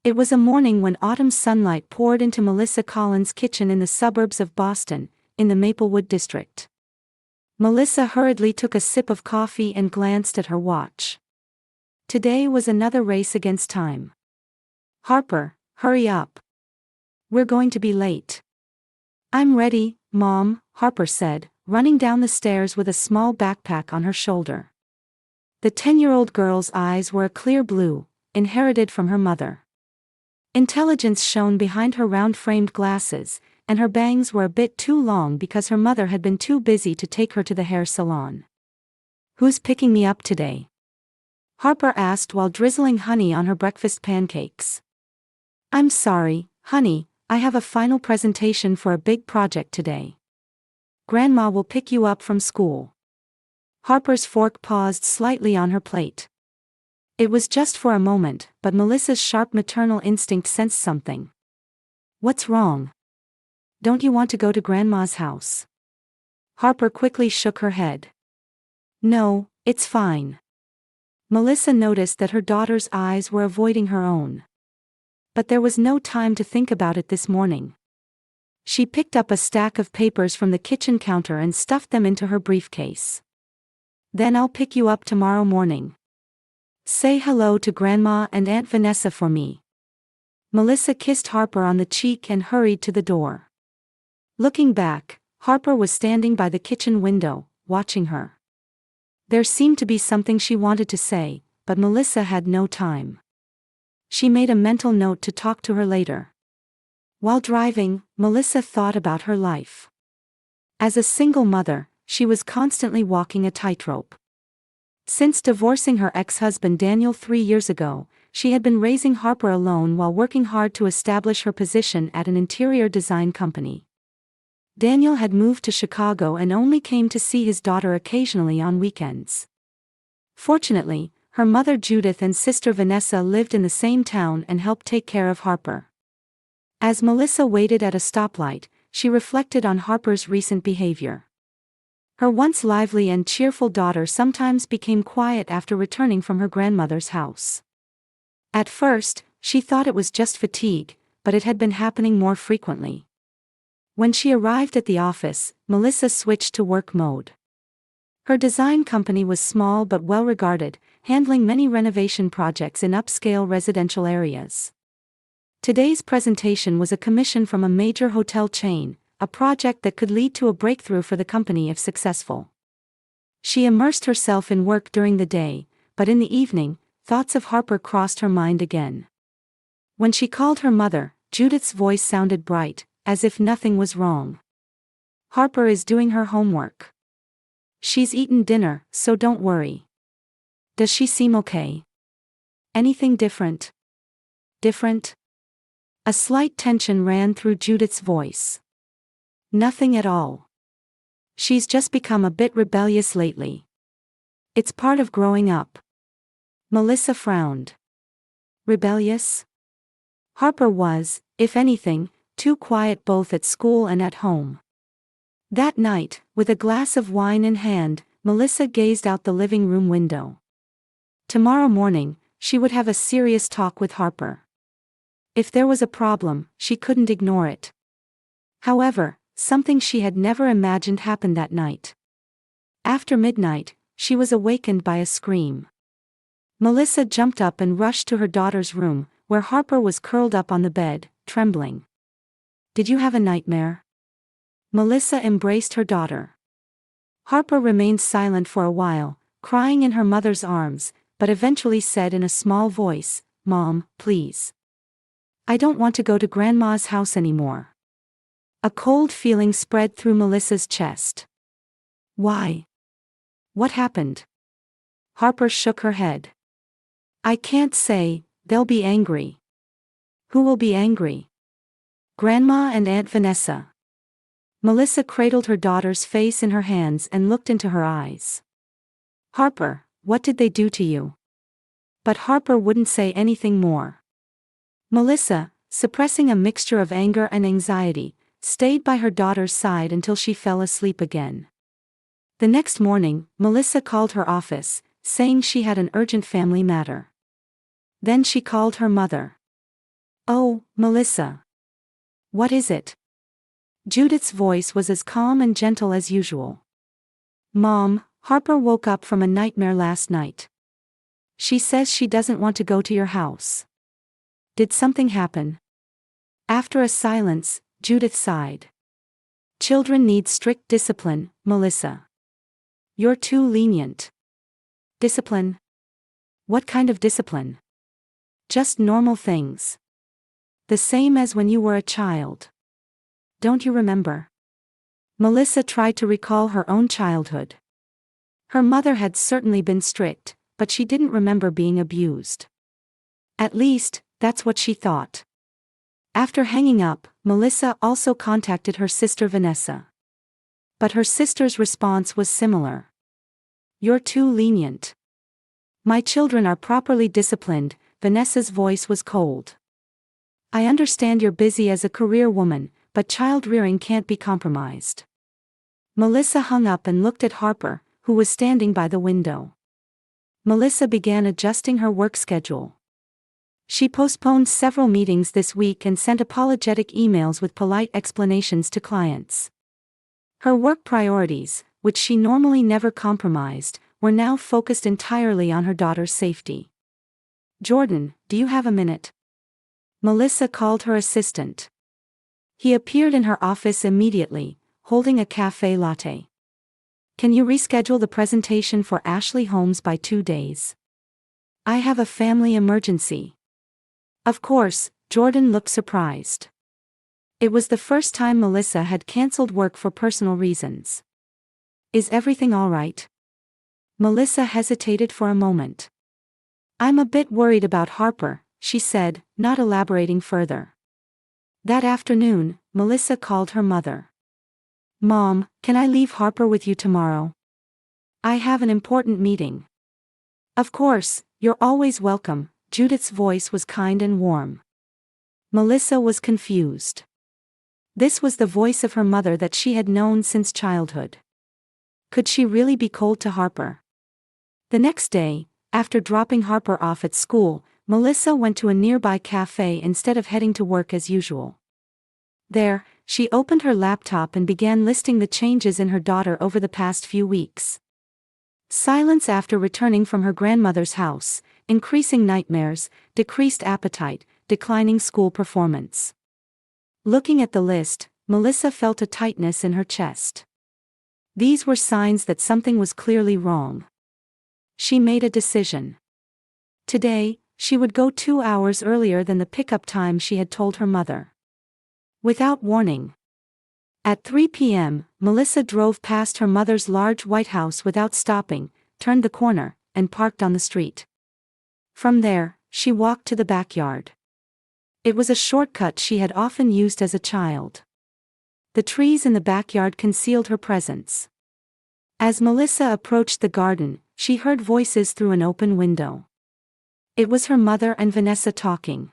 It was a morning when autumn sunlight poured into Melissa Collins' kitchen in the suburbs of Boston, in the Maplewood district. Melissa hurriedly took a sip of coffee and glanced at her watch. Today was another race against time. "Harper, hurry up. We're going to be late." "I'm ready, Mom," Harper said, running down the stairs with a small backpack on her shoulder. The 10-year-old girl's eyes were a clear blue, inherited from her mother. Intelligence shone behind her round-framed glasses, and her bangs were a bit too long because her mother had been too busy to take her to the hair salon. "Who's picking me up today?" Harper asked while drizzling honey on her breakfast pancakes. "I'm sorry, honey, I have a final presentation for a big project today. Grandma will pick you up from school." Harper's fork paused slightly on her plate. It was just for a moment, but Melissa's sharp maternal instinct sensed something. "What's wrong? Don't you want to go to Grandma's house?" Harper quickly shook her head. "No, it's fine." Melissa noticed that her daughter's eyes were avoiding her own. But there was no time to think about it this morning. She picked up a stack of papers from the kitchen counter and stuffed them into her briefcase. "Then I'll pick you up tomorrow morning. Say hello to Grandma and Aunt Vanessa for me." Melissa kissed Harper on the cheek and hurried to the door. Looking back, Harper was standing by the kitchen window, watching her. There seemed to be something she wanted to say, but Melissa had no time. She made a mental note to talk to her later. While driving, Melissa thought about her life. As a single mother, she was constantly walking a tightrope. Since divorcing her ex-husband Daniel 3 years ago, she had been raising Harper alone while working hard to establish her position at an interior design company. Daniel had moved to Chicago and only came to see his daughter occasionally on weekends. Fortunately, her mother Judith and sister Vanessa lived in the same town and helped take care of Harper. As Melissa waited at a stoplight, she reflected on Harper's recent behavior. Her once lively and cheerful daughter sometimes became quiet after returning from her grandmother's house. At first, she thought it was just fatigue, but it had been happening more frequently. When she arrived at the office, Melissa switched to work mode. Her design company was small but well-regarded, handling many renovation projects in upscale residential areas. Today's presentation was a commission from a major hotel chain, a project that could lead to a breakthrough for the company if successful. She immersed herself in work during the day, but in the evening, thoughts of Harper crossed her mind again. When she called her mother, Judith's voice sounded bright, as if nothing was wrong. "Harper is doing her homework. She's eaten dinner, so don't worry. Does she seem okay? Anything different?" "Different?" A slight tension ran through Judith's voice. "Nothing at all. She's just become a bit rebellious lately. It's part of growing up." Melissa frowned. Rebellious? Harper was, if anything, too quiet both at school and at home. That night, with a glass of wine in hand, Melissa gazed out the living room window. Tomorrow morning, she would have a serious talk with Harper. If there was a problem, she couldn't ignore it. However, something she had never imagined happened that night. After midnight, she was awakened by a scream. Melissa jumped up and rushed to her daughter's room, where Harper was curled up on the bed, trembling. "Did you have a nightmare?" Melissa embraced her daughter. Harper remained silent for a while, crying in her mother's arms, but eventually said in a small voice, "Mom, please. I don't want to go to Grandma's house anymore." A cold feeling spread through Melissa's chest. "Why? What happened?" Harper shook her head. "I can't say, they'll be angry." "Who will be angry?" "Grandma and Aunt Vanessa." Melissa cradled her daughter's face in her hands and looked into her eyes. "Harper, what did they do to you?" But Harper wouldn't say anything more. Melissa, suppressing a mixture of anger and anxiety, stayed by her daughter's side until she fell asleep again. The next morning, Melissa called her office, saying she had an urgent family matter. Then she called her mother. "Oh, Melissa. What is it?" Judith's voice was as calm and gentle as usual. "Mom, Harper woke up from a nightmare last night. She says she doesn't want to go to your house." "Did something happen?" After a silence, Judith sighed. "Children need strict discipline, Melissa. You're too lenient." "Discipline? What kind of discipline?" "Just normal things. The same as when you were a child. Don't you remember?" Melissa tried to recall her own childhood. Her mother had certainly been strict, but she didn't remember being abused. At least, that's what she thought. After hanging up, Melissa also contacted her sister Vanessa. But her sister's response was similar. "You're too lenient." "My children are properly disciplined," Vanessa's voice was cold. "I understand you're busy as a career woman, but child rearing can't be compromised." Melissa hung up and looked at Harper, who was standing by the window. Melissa began adjusting her work schedule. She postponed several meetings this week and sent apologetic emails with polite explanations to clients. Her work priorities, which she normally never compromised, were now focused entirely on her daughter's safety. "Jordan, do you have a minute?" Melissa called her assistant. He appeared in her office immediately, holding a café latte. "Can you reschedule the presentation for Ashley Holmes by 2 days? I have a family emergency." Of course, Jordan looked surprised. It was the first time Melissa had cancelled work for personal reasons. "Is everything all right?" Melissa hesitated for a moment. "I'm a bit worried about Harper," she said, not elaborating further. That afternoon, Melissa called her mother. "Mom, can I leave Harper with you tomorrow? I have an important meeting." "Of course, you're always welcome," Judith's voice was kind and warm. Melissa was confused. This was the voice of her mother that she had known since childhood. Could she really be cold to Harper? The next day, after dropping Harper off at school, Melissa went to a nearby cafe instead of heading to work as usual. There, she opened her laptop and began listing the changes in her daughter over the past few weeks. Silence after returning from her grandmother's house, increasing nightmares, decreased appetite, declining school performance. Looking at the list, Melissa felt a tightness in her chest. These were signs that something was clearly wrong. She made a decision. Today, she would go 2 hours earlier than the pickup time she had told her mother. Without warning. At 3 p.m., Melissa drove past her mother's large white house without stopping, turned the corner, and parked on the street. From there, she walked to the backyard. It was a shortcut she had often used as a child. The trees in the backyard concealed her presence. As Melissa approached the garden, she heard voices through an open window. It was her mother and Vanessa talking.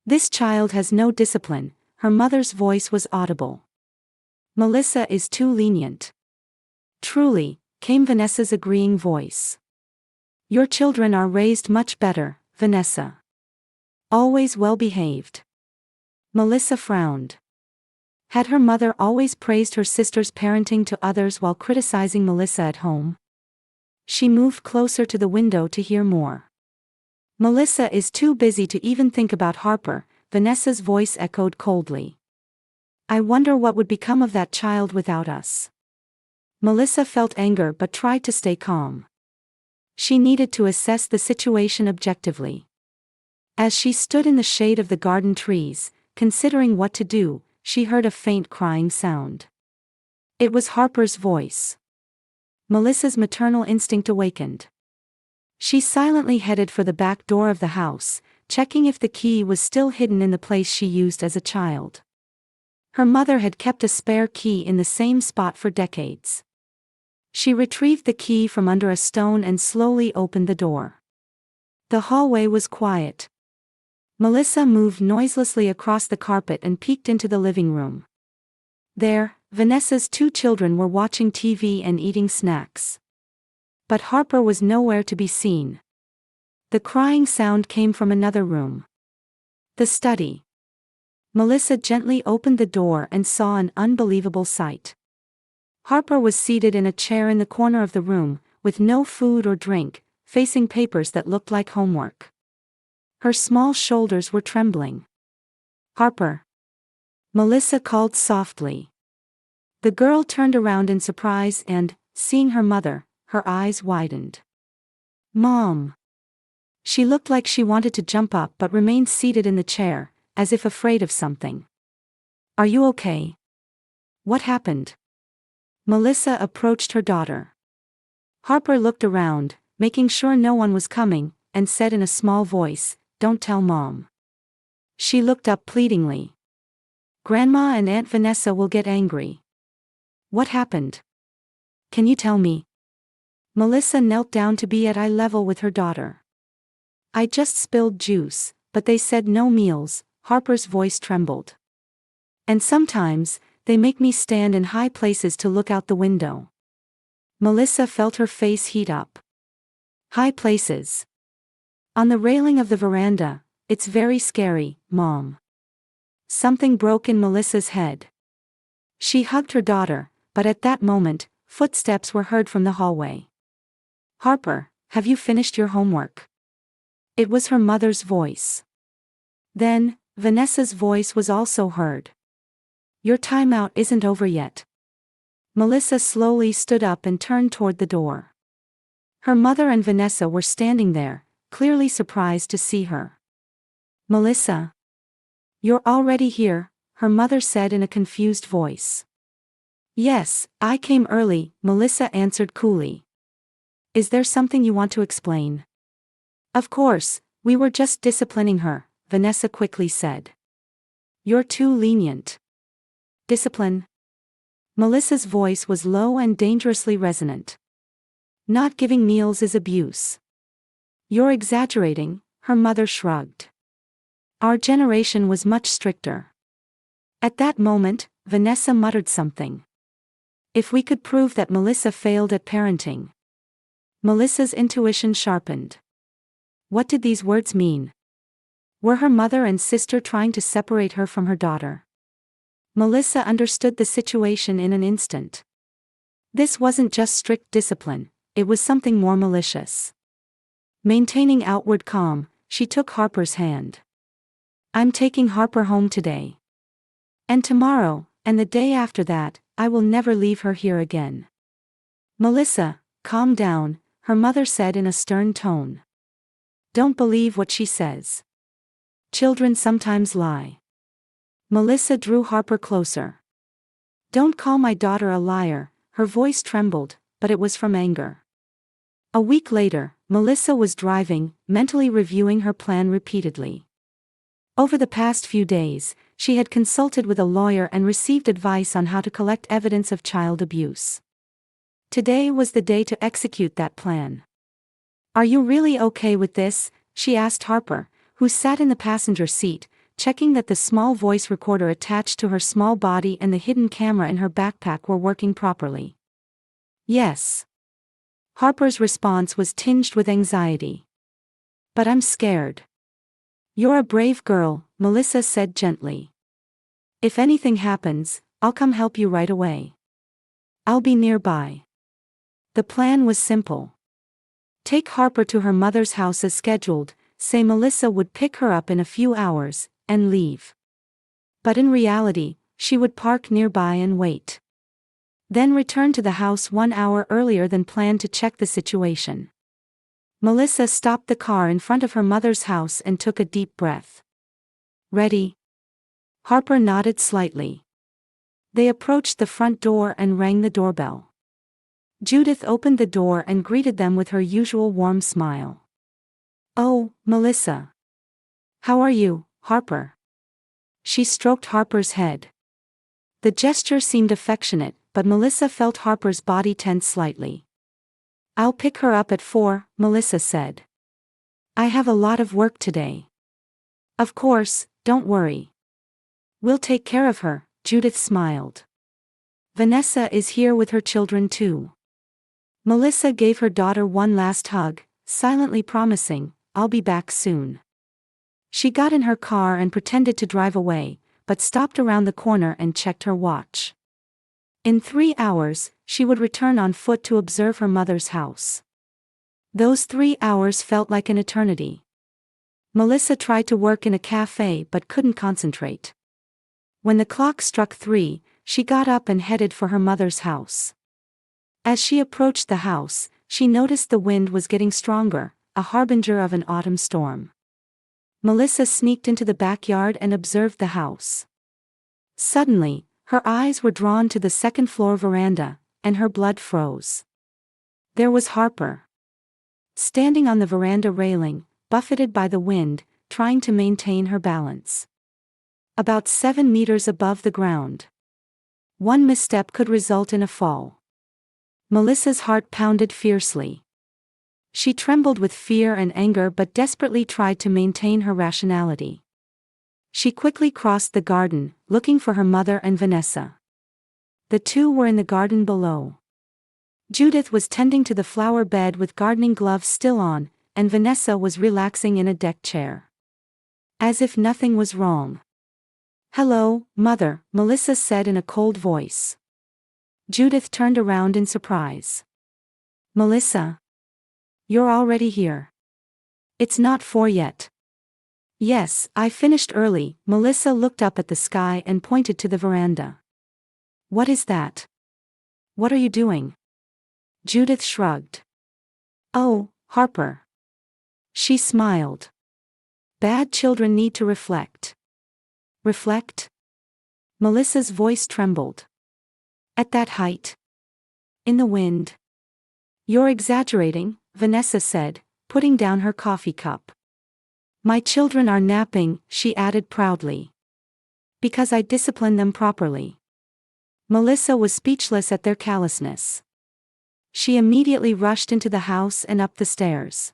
"This child has no discipline," her mother's voice was audible. "Melissa is too lenient." "Truly," came Vanessa's agreeing voice. "Your children are raised much better, Vanessa. Always well behaved." Melissa frowned. Had her mother always praised her sister's parenting to others while criticizing Melissa at home? She moved closer to the window to hear more. "Melissa is too busy to even think about Harper," Vanessa's voice echoed coldly. "I wonder what would become of that child without us." Melissa felt anger but tried to stay calm. She needed to assess the situation objectively. As she stood in the shade of the garden trees, considering what to do, she heard a faint crying sound. It was Harper's voice. Melissa's maternal instinct awakened. She silently headed for the back door of the house, checking if the key was still hidden in the place she used as a child. Her mother had kept a spare key in the same spot for decades. She retrieved the key from under a stone and slowly opened the door. The hallway was quiet. Melissa moved noiselessly across the carpet and peeked into the living room. There, Vanessa's 2 children were watching TV and eating snacks. But Harper was nowhere to be seen. The crying sound came from another room. The study. Melissa gently opened the door and saw an unbelievable sight. Harper was seated in a chair in the corner of the room, with no food or drink, facing papers that looked like homework. Her small shoulders were trembling. "Harper," Melissa called softly. The girl turned around in surprise and, seeing her mother, her eyes widened. "Mom." She looked like she wanted to jump up but remained seated in the chair, as if afraid of something. "Are you okay? What happened?" Melissa approached her daughter. Harper looked around, making sure no one was coming, and said in a small voice, "Don't tell Mom." She looked up pleadingly. "Grandma and Aunt Vanessa will get angry." "What happened? Can you tell me?" Melissa knelt down to be at eye level with her daughter. "I just spilled juice, but they said no meals," Harper's voice trembled. "And sometimes, they make me stand in high places to look out the window." Melissa felt her face heat up. "High places. On the railing of the veranda, it's very scary, Mom." Something broke in Melissa's head. She hugged her daughter, but at that moment, footsteps were heard from the hallway. "Harper, have you finished your homework?" It was her mother's voice. Then, Vanessa's voice was also heard. "Your timeout isn't over yet." Melissa slowly stood up and turned toward the door. Her mother and Vanessa were standing there, clearly surprised to see her. "Melissa? You're already here," her mother said in a confused voice. "Yes, I came early," Melissa answered coolly. "Is there something you want to explain?" "Of course, we were just disciplining her," Vanessa quickly said. "You're too lenient." "Discipline?" Melissa's voice was low and dangerously resonant. "Not giving meals is abuse." "You're exaggerating," her mother shrugged. "Our generation was much stricter." At that moment, Vanessa muttered something. If we could prove that Melissa failed at parenting. Melissa's intuition sharpened. What did these words mean? Were her mother and sister trying to separate her from her daughter? Melissa understood the situation in an instant. This wasn't just strict discipline, it was something more malicious. Maintaining outward calm, she took Harper's hand. "I'm taking Harper home today. And tomorrow, and the day after that, I will never leave her here again." "Melissa, calm down," her mother said in a stern tone. "Don't believe what she says. Children sometimes lie." Melissa drew Harper closer. "Don't call my daughter a liar," her voice trembled, but it was from anger. A week later, Melissa was driving, mentally reviewing her plan repeatedly. Over the past few days, she had consulted with a lawyer and received advice on how to collect evidence of child abuse. Today was the day to execute that plan. "Are you really okay with this?" she asked Harper, who sat in the passenger seat, checking that the small voice recorder attached to her small body and the hidden camera in her backpack were working properly. "Yes." Harper's response was tinged with anxiety. "But I'm scared." "You're a brave girl," Melissa said gently. "If anything happens, I'll come help you right away. I'll be nearby." The plan was simple. Take Harper to her mother's house as scheduled, say Melissa would pick her up in a few hours, and leave. But in reality, she would park nearby and wait. Then return to the house 1 hour earlier than planned to check the situation. Melissa stopped the car in front of her mother's house and took a deep breath. "Ready?" Harper nodded slightly. They approached the front door and rang the doorbell. Judith opened the door and greeted them with her usual warm smile. "Oh, Melissa. How are you, Harper?" She stroked Harper's head. The gesture seemed affectionate, but Melissa felt Harper's body tense slightly. "I'll pick her up at 4, Melissa said. "I have a lot of work today." "Of course, don't worry. We'll take care of her," Judith smiled. "Vanessa is here with her children too." Melissa gave her daughter one last hug, silently promising, "I'll be back soon." She got in her car and pretended to drive away, but stopped around the corner and checked her watch. In 3 hours, she would return on foot to observe her mother's house. Those 3 hours felt like an eternity. Melissa tried to work in a cafe but couldn't concentrate. When the clock struck 3, she got up and headed for her mother's house. As she approached the house, she noticed the wind was getting stronger, a harbinger of an autumn storm. Melissa sneaked into the backyard and observed the house. Suddenly, her eyes were drawn to the second-floor veranda, and her blood froze. There was Harper. Standing on the veranda railing, buffeted by the wind, trying to maintain her balance. About 7 meters above the ground. One misstep could result in a fall. Melissa's heart pounded fiercely. She trembled with fear and anger but desperately tried to maintain her rationality. She quickly crossed the garden, looking for her mother and Vanessa. The two were in the garden below. Judith was tending to the flower bed with gardening gloves still on, and Vanessa was relaxing in a deck chair. As if nothing was wrong. "Hello, Mother," Melissa said in a cold voice. Judith turned around in surprise. "Melissa? You're already here. It's not 4 yet." "Yes, I finished early." Melissa looked up at the sky and pointed to the veranda. "What is that? What are you doing?" Judith shrugged. "Oh, Harper." She smiled. "Bad children need to reflect." "Reflect?" Melissa's voice trembled. "At that height? In the wind?" "You're exaggerating," Vanessa said, putting down her coffee cup. "My children are napping," she added proudly. "Because I discipline them properly." Melissa was speechless at their callousness. She immediately rushed into the house and up the stairs.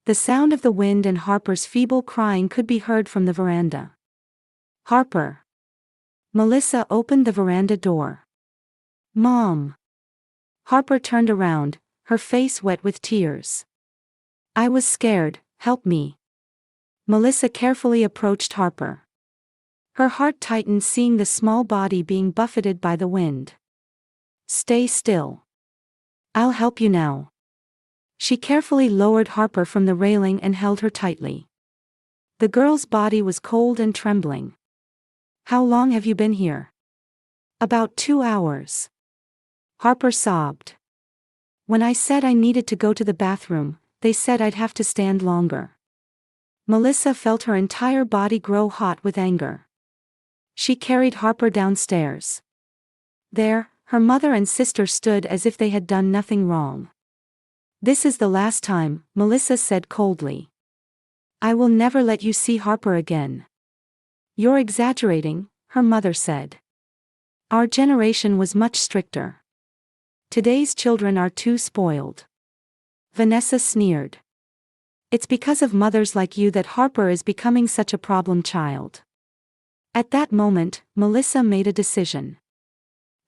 The sound of the wind and Harper's feeble crying could be heard from the veranda. "Harper." Melissa opened the veranda door. "Mom." Harper turned around, her face wet with tears. "I was scared, help me." Melissa carefully approached Harper. Her heart tightened seeing the small body being buffeted by the wind. "Stay still. I'll help you now." She carefully lowered Harper from the railing and held her tightly. The girl's body was cold and trembling. "How long have you been here?" "About 2 hours." Harper sobbed. "When I said I needed to go to the bathroom, they said I'd have to stand longer." Melissa felt her entire body grow hot with anger. She carried Harper downstairs. There, her mother and sister stood as if they had done nothing wrong. "This is the last time," Melissa said coldly. "I will never let you see Harper again." "You're exaggerating," her mother said. "Our generation was much stricter. Today's children are too spoiled." Vanessa sneered. "It's because of mothers like you that Harper is becoming such a problem child." At that moment, Melissa made a decision.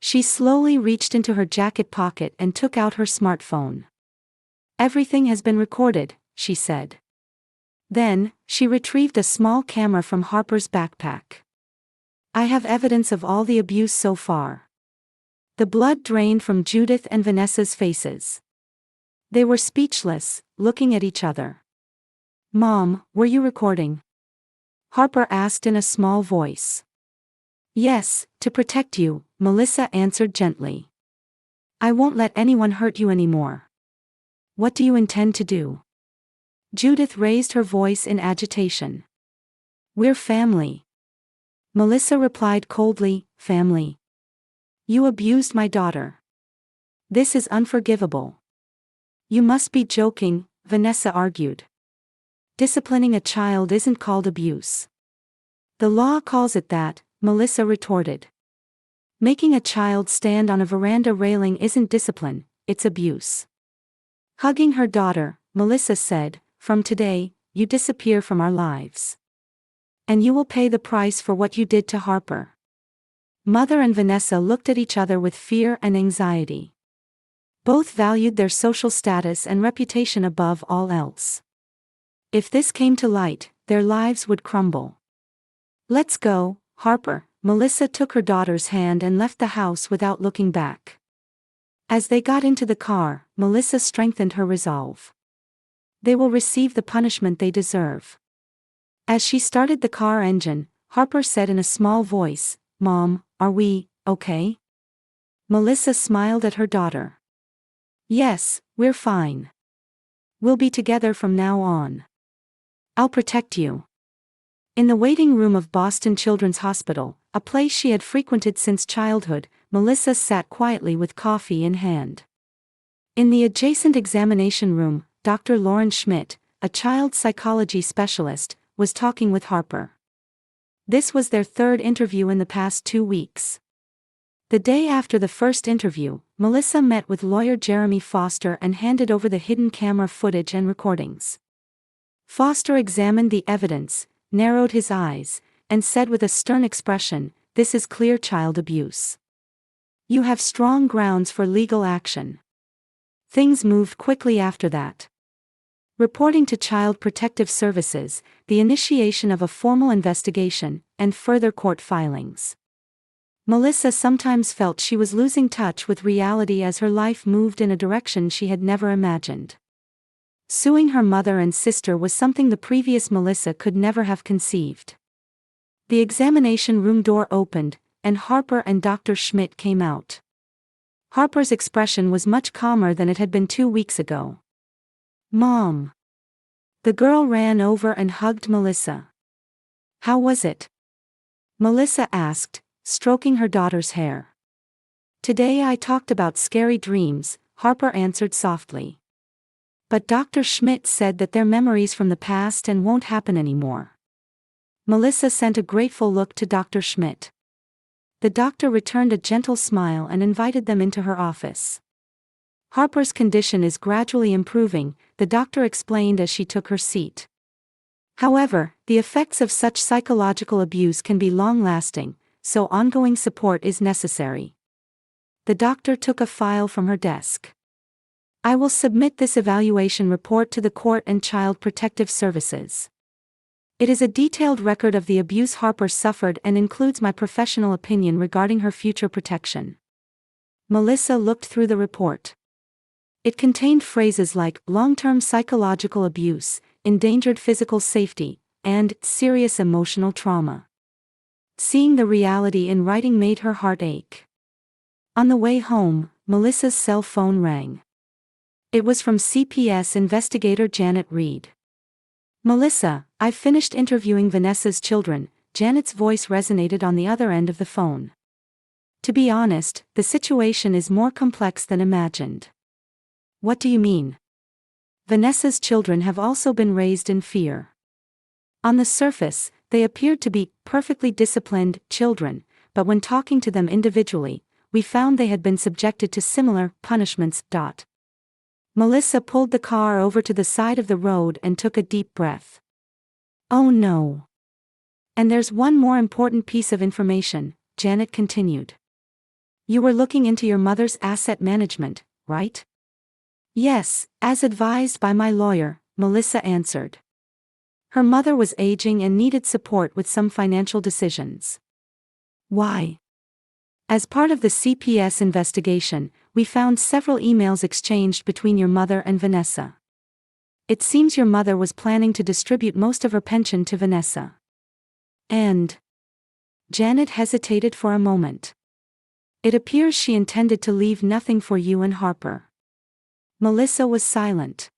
She slowly reached into her jacket pocket and took out her smartphone. "Everything has been recorded," she said. Then, she retrieved a small camera from Harper's backpack. "I have evidence of all the abuse so far." The blood drained from Judith and Vanessa's faces. They were speechless, looking at each other. "Mom, were you recording?" Harper asked in a small voice. "Yes, to protect you," Melissa answered gently. "I won't let anyone hurt you anymore." "What do you intend to do?" Judith raised her voice in agitation. "We're family." Melissa replied coldly, "Family? You abused my daughter. This is unforgivable." "You must be joking," Vanessa argued. "Disciplining a child isn't called abuse." "The law calls it that," Melissa retorted. "Making a child stand on a veranda railing isn't discipline, it's abuse." Hugging her daughter, Melissa said, "From today, you disappear from our lives. And you will pay the price for what you did to Harper." Mother and Vanessa looked at each other with fear and anxiety. Both valued their social status and reputation above all else. If this came to light, their lives would crumble. "Let's go, Harper." Melissa took her daughter's hand and left the house without looking back. As they got into the car, Melissa strengthened her resolve. They will receive the punishment they deserve. As she started the car engine, Harper said in a small voice, "Mom, are we okay?" Melissa smiled at her daughter. "Yes, we're fine. We'll be together from now on. I'll protect you." In the waiting room of Boston Children's Hospital, a place she had frequented since childhood, Melissa sat quietly with coffee in hand. In the adjacent examination room, Dr. Lauren Schmidt, a child psychology specialist, was talking with Harper. This was their third interview in the past 2 weeks. The day after the first interview, Melissa met with lawyer Jeremy Foster and handed over the hidden camera footage and recordings. Foster examined the evidence, narrowed his eyes, and said with a stern expression, "This is clear child abuse. You have strong grounds for legal action." Things moved quickly after that. Reporting to Child Protective Services, the initiation of a formal investigation, and further court filings. Melissa sometimes felt she was losing touch with reality as her life moved in a direction she had never imagined. Suing her mother and sister was something the previous Melissa could never have conceived. The examination room door opened, and Harper and Dr. Schmidt came out. Harper's expression was much calmer than it had been 2 weeks ago. "Mom." The girl ran over and hugged Melissa. "How was it?" Melissa asked, stroking her daughter's hair. "Today I talked about scary dreams," Harper answered softly. "But Dr. Schmidt said that they're memories from the past and won't happen anymore." Melissa sent a grateful look to Dr. Schmidt. The doctor returned a gentle smile and invited them into her office. "Harper's condition is gradually improving," the doctor explained as she took her seat. "However, the effects of such psychological abuse can be long-lasting, so ongoing support is necessary." The doctor took a file from her desk. "I will submit this evaluation report to the Court and Child Protective Services. It is a detailed record of the abuse Harper suffered and includes my professional opinion regarding her future protection." Melissa looked through the report. It contained phrases like long-term psychological abuse, endangered physical safety, and serious emotional trauma. Seeing the reality in writing made her heart ache. On the way home, Melissa's cell phone rang. It was from CPS investigator Janet Reed. "Melissa, I've finished interviewing Vanessa's children." Janet's voice resonated on the other end of the phone. "To be honest, the situation is more complex than imagined." "What do you mean?" "Vanessa's children have also been raised in fear. On the surface, they appeared to be perfectly disciplined children, but when talking to them individually, we found they had been subjected to similar punishments. Melissa pulled the car over to the side of the road and took a deep breath. "Oh no. And there's one more important piece of information," Janet continued. "You were looking into your mother's asset management, right?" "Yes, as advised by my lawyer," Melissa answered. Her mother was aging and needed support with some financial decisions. "Why?" "As part of the CPS investigation, we found several emails exchanged between your mother and Vanessa. It seems your mother was planning to distribute most of her pension to Vanessa. And..." Janet hesitated for a moment. "It appears she intended to leave nothing for you and Harper." Melissa was silent.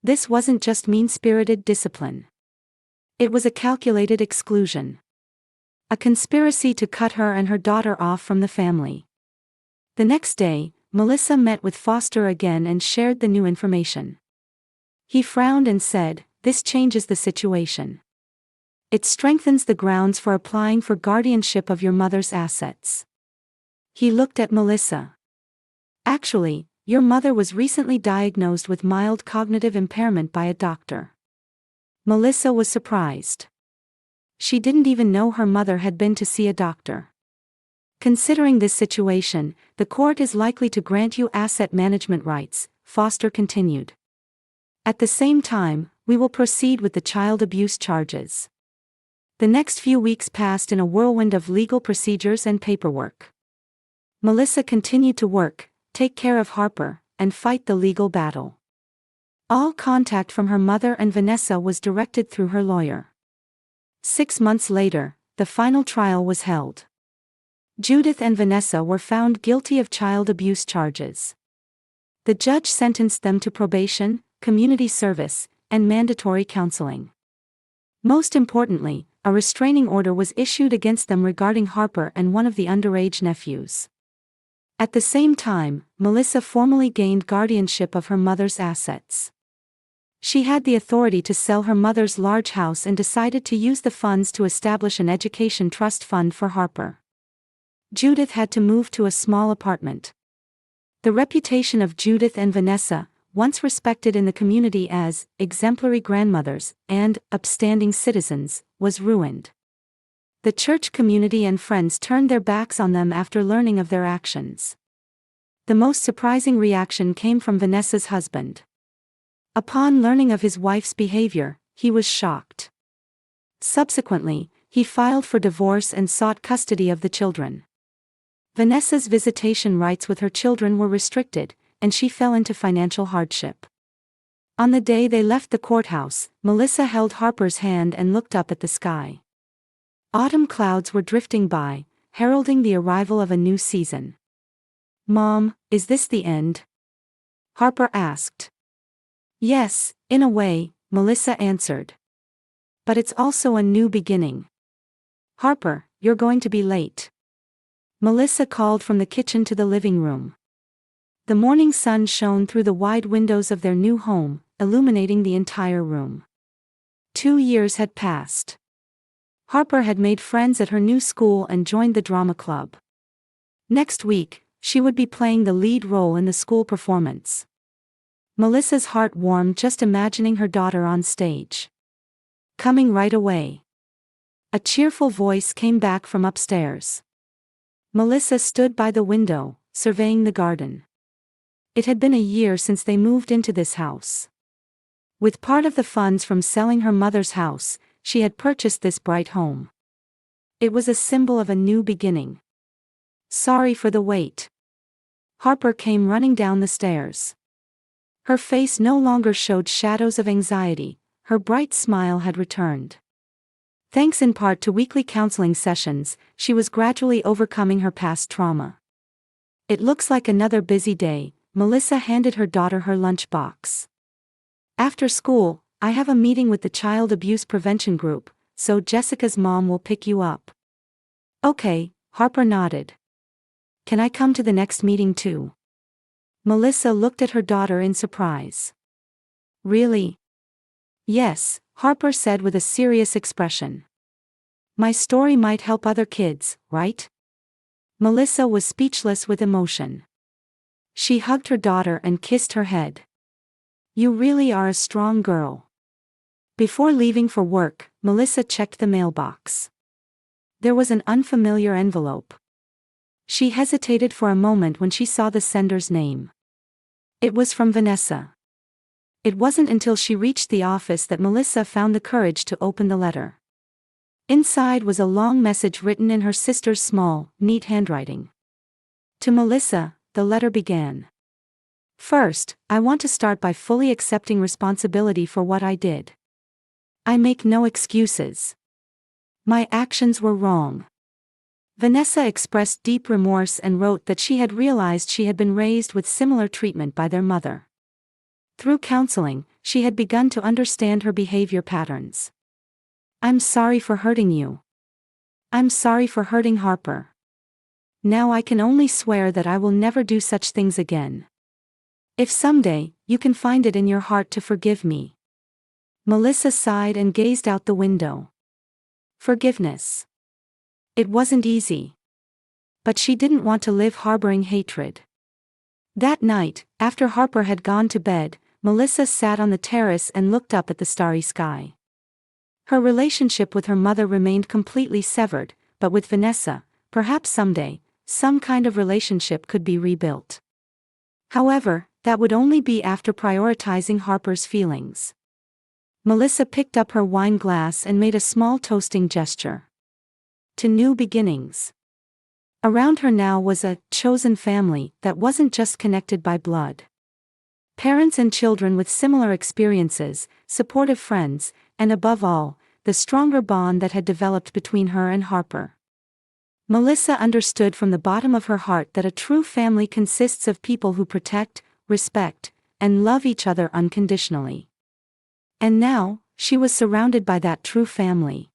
This wasn't just mean-spirited discipline. It was a calculated exclusion. A conspiracy to cut her and her daughter off from the family. The next day, Melissa met with Foster again and shared the new information. He frowned and said, "This changes the situation. It strengthens the grounds for applying for guardianship of your mother's assets." He looked at Melissa. "Actually, your mother was recently diagnosed with mild cognitive impairment by a doctor." Melissa was surprised. She didn't even know her mother had been to see a doctor. "Considering this situation, the court is likely to grant you asset management rights," Foster continued. "At the same time, we will proceed with the child abuse charges. The next few weeks passed in a whirlwind of legal procedures and paperwork. Melissa continued to work, take care of Harper, and fight the legal battle. All contact from her mother and Vanessa was directed through her lawyer. 6 months later, the final trial was held. Judith and Vanessa were found guilty of child abuse charges. The judge sentenced them to probation, community service, and mandatory counseling. Most importantly, a restraining order was issued against them regarding Harper and one of the underage nephews. At the same time, Melissa formally gained guardianship of her mother's assets. She had the authority to sell her mother's large house and decided to use the funds to establish an education trust fund for Harper. Judith had to move to a small apartment. The reputation of Judith and Vanessa, once respected in the community as exemplary grandmothers and upstanding citizens, was ruined. The church community and friends turned their backs on them after learning of their actions. The most surprising reaction came from Vanessa's husband. Upon learning of his wife's behavior, he was shocked. Subsequently, he filed for divorce and sought custody of the children. Vanessa's visitation rights with her children were restricted, and she fell into financial hardship. On the day they left the courthouse, Melissa held Harper's hand and looked up at the sky. Autumn clouds were drifting by, heralding the arrival of a new season. "Mom, is this the end?" Harper asked. "Yes, in a way," Melissa answered. "But it's also a new beginning." "Harper, you're going to be late." Melissa called from the kitchen to the living room. The morning sun shone through the wide windows of their new home, illuminating the entire room. 2 years had passed. Harper had made friends at her new school and joined the drama club. Next week, she would be playing the lead role in the school performance. Melissa's heart warmed just imagining her daughter on stage. "Coming right away." A cheerful voice came back from upstairs. Melissa stood by the window, surveying the garden. It had been a year since they moved into this house. With part of the funds from selling her mother's house, she had purchased this bright home. It was a symbol of a new beginning. "Sorry for the wait." Harper came running down the stairs. Her face no longer showed shadows of anxiety, her bright smile had returned. Thanks in part to weekly counseling sessions, she was gradually overcoming her past trauma. "It looks like another busy day," Melissa handed her daughter her lunchbox. "After school, I have a meeting with the Child Abuse Prevention Group, so Jessica's mom will pick you up." "Okay," Harper nodded. "Can I come to the next meeting too?" Melissa looked at her daughter in surprise. "Really?" "Yes," Harper said with a serious expression. "My story might help other kids, right?" Melissa was speechless with emotion. She hugged her daughter and kissed her head. "You really are a strong girl." Before leaving for work, Melissa checked the mailbox. There was an unfamiliar envelope. She hesitated for a moment when she saw the sender's name. It was from Vanessa. It wasn't until she reached the office that Melissa found the courage to open the letter. Inside was a long message written in her sister's small, neat handwriting. To Melissa, the letter began. "First, I want to start by fully accepting responsibility for what I did. I make no excuses. My actions were wrong." Vanessa expressed deep remorse and wrote that she had realized she had been raised with similar treatment by their mother. Through counseling, she had begun to understand her behavior patterns. "I'm sorry for hurting you. I'm sorry for hurting Harper. Now I can only swear that I will never do such things again. If someday, you can find it in your heart to forgive me." Melissa sighed and gazed out the window. Forgiveness. It wasn't easy. But she didn't want to live harboring hatred. That night, after Harper had gone to bed, Melissa sat on the terrace and looked up at the starry sky. Her relationship with her mother remained completely severed, but with Vanessa, perhaps someday, some kind of relationship could be rebuilt. However, that would only be after prioritizing Harper's feelings. Melissa picked up her wine glass and made a small toasting gesture. To new beginnings. Around her now was a chosen family that wasn't just connected by blood. Parents and children with similar experiences, supportive friends, and above all, the stronger bond that had developed between her and Harper. Melissa understood from the bottom of her heart that a true family consists of people who protect, respect, and love each other unconditionally. And now, she was surrounded by that true family.